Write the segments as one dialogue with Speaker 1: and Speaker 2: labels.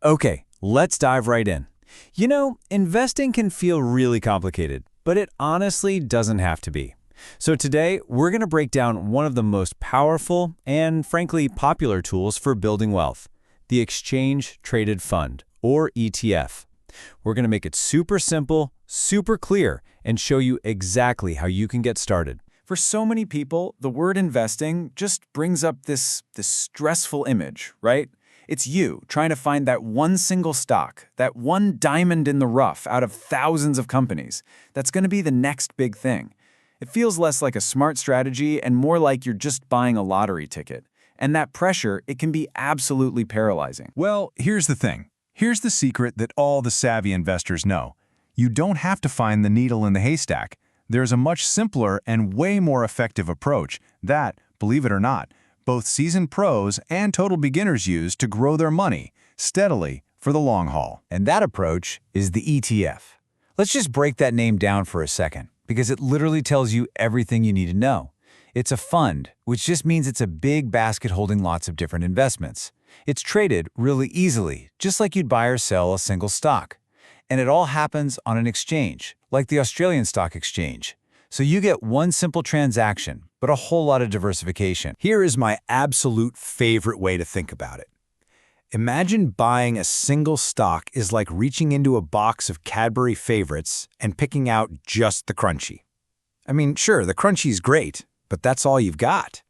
Speaker 1: Okay, let's dive right in. You know, investing can feel really complicated, but it honestly doesn't have to be. So today, we're going to break down one of the most powerful and, frankly, popular tools for building wealth, the Exchange Traded Fund, or ETF. We're going to make it super simple, super clear, and show you exactly how you can get started.
Speaker 2: For so many people, the word investing just brings up this stressful image, right? It's you trying to find that one single stock, that one diamond in the rough out of thousands of companies. That's going to be the next big thing. It feels less like a smart strategy and more like you're just buying a lottery ticket. And that pressure, it can be absolutely paralyzing.
Speaker 3: Well, here's the thing. Here's the secret that all the savvy investors know. You don't have to find the needle in the haystack. There's a much simpler and way more effective approach that, believe it or not, both seasoned pros and total beginners use to grow their money steadily for the long haul.
Speaker 1: And that approach is the ETF. Let's just break that name down for a second, because it literally tells you everything you need to know. It's a fund, which just means it's a big basket holding lots of different investments. It's traded really easily, just like you'd buy or sell a single stock. And it all happens on an exchange, like the Australian Stock Exchange. So you get one simple transaction, but a whole lot of diversification.
Speaker 4: Here is my absolute favorite way to think about it. Imagine buying a single stock is like reaching into a box of Cadbury favorites and picking out just the crunchy. I mean, sure, the crunchy's great, but that's all you've got.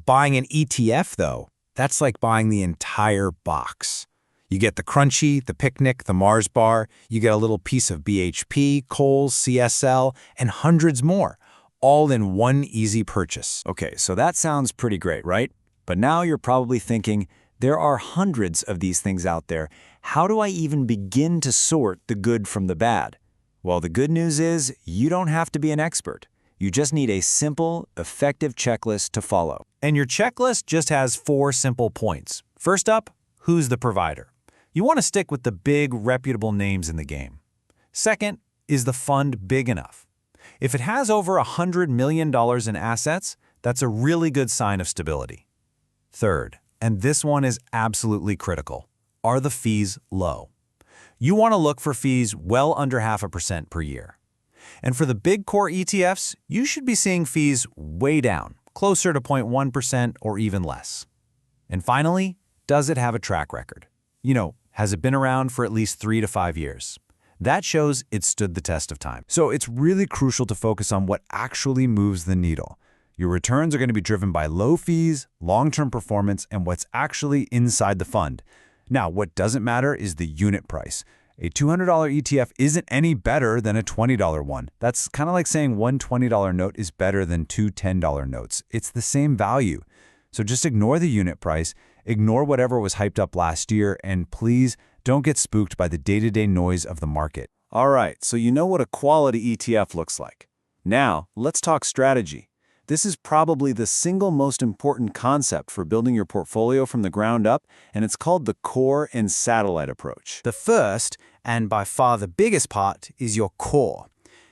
Speaker 4: Buying an ETF, though, that's like buying the entire box. You get the crunchy, the picnic, the Mars bar, you get a little piece of BHP, Kohl's, CSL, and hundreds more, all in one easy purchase.
Speaker 1: Okay, so that sounds pretty great, right? But now you're probably thinking, there are hundreds of these things out there. How do I even begin to sort the good from the bad? Well, the good news is you don't have to be an expert. You just need a simple, effective checklist to follow.
Speaker 4: And your checklist just has 4 simple points. First up, who's the provider? You want to stick with the big, reputable names in the game. Second, is the fund big enough? If it has over $100 million in assets, that's a really good sign of stability. Third, and this one is absolutely critical, are the fees low? You want to look for fees well under 0.5% per year. And for the big core ETFs, you should be seeing fees way down, closer to 0.1% or even less. And finally, does it have a track record? You know, has it been around for at least 3 to 5 years? That shows it stood the test of time.
Speaker 1: So it's really crucial to focus on what actually moves the needle. Your returns are going to be driven by low fees, long-term performance, and what's actually inside the fund. Now, what doesn't matter is the unit price. A $200 ETF isn't any better than a $20 one. That's kind of like saying one $20 note is better than 2 $10 notes. It's the same value. So just ignore the unit price, ignore whatever was hyped up last year, and please don't get spooked by the day-to-day noise of the market.
Speaker 2: All right, so you know what a quality ETF looks like. Now, let's talk strategy. This is probably the single most important concept for building your portfolio from the ground up, and it's called the core and satellite approach.
Speaker 4: The first, and by far the biggest part, is your core.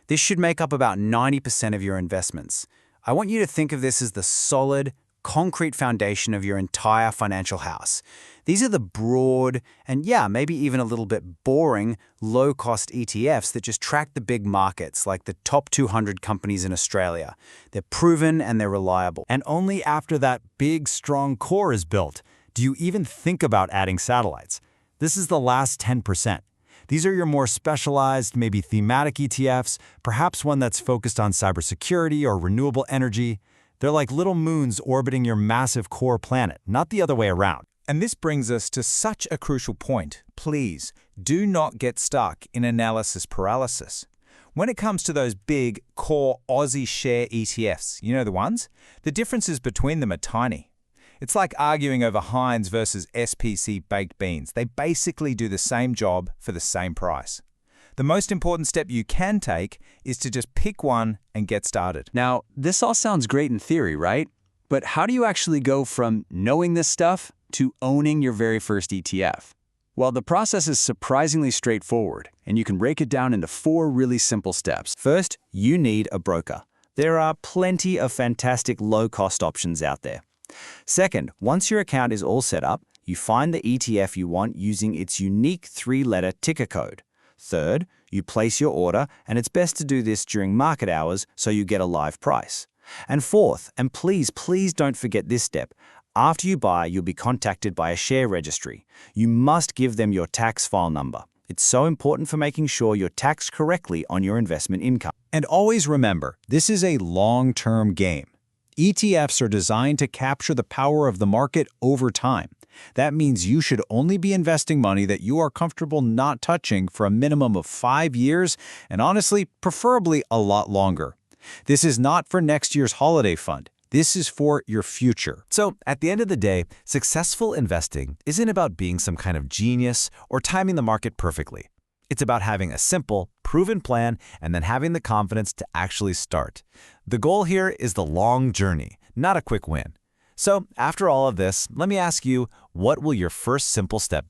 Speaker 4: This should make up about 90% of your investments. I want you to think of this as the solid, concrete foundation of your entire financial house. These are the broad and maybe even a little bit boring low-cost ETFs that just track the big markets like the top 200 companies in Australia. They're proven and they're reliable. And only after that big, strong core is built do you even think about adding satellites. This is the last 10%. These are your more specialized, maybe thematic ETFs, perhaps one that's focused on cybersecurity or renewable energy. They're like little moons orbiting your massive core planet, not the other way around.
Speaker 5: And this brings us to such a crucial point. Please, do not get stuck in analysis paralysis. When it comes to those big, core Aussie share ETFs, you know the ones? The differences between them are tiny. It's like arguing over Heinz versus SPC baked beans. They basically do the same job for the same price. The most important step you can take is to just pick one and get started.
Speaker 1: Now, this all sounds great in theory, right? But how do you actually go from knowing this stuff to owning your very first ETF? Well, the process is surprisingly straightforward, and you can break it down into 4 really simple steps. First, you need a broker. There are plenty of fantastic low-cost options out there. Second, once your account is all set up,
Speaker 4: you find the ETF you want using its unique 3-letter ticker code. Third, you place your order, and it's best to do this during market hours so you get a live price. And fourth, and please don't forget this step, after you buy, you'll be contacted by a share registry. You must give them your tax file number. It's so important for making sure you're taxed correctly on your investment income.
Speaker 5: And always remember, this is a long-term game. ETFs are designed to capture the power of the market over time. That means you should only be investing money that you are comfortable not touching for a minimum of 5 years, and honestly, preferably a lot longer. This is not for next year's holiday fund. This is for your future.
Speaker 1: So, at the end of the day, successful investing isn't about being some kind of genius or timing the market perfectly. It's about having a simple, proven plan and then having the confidence to actually start. The goal here is the long journey, not a quick win. So, after all of this, let me ask you, what will your first simple step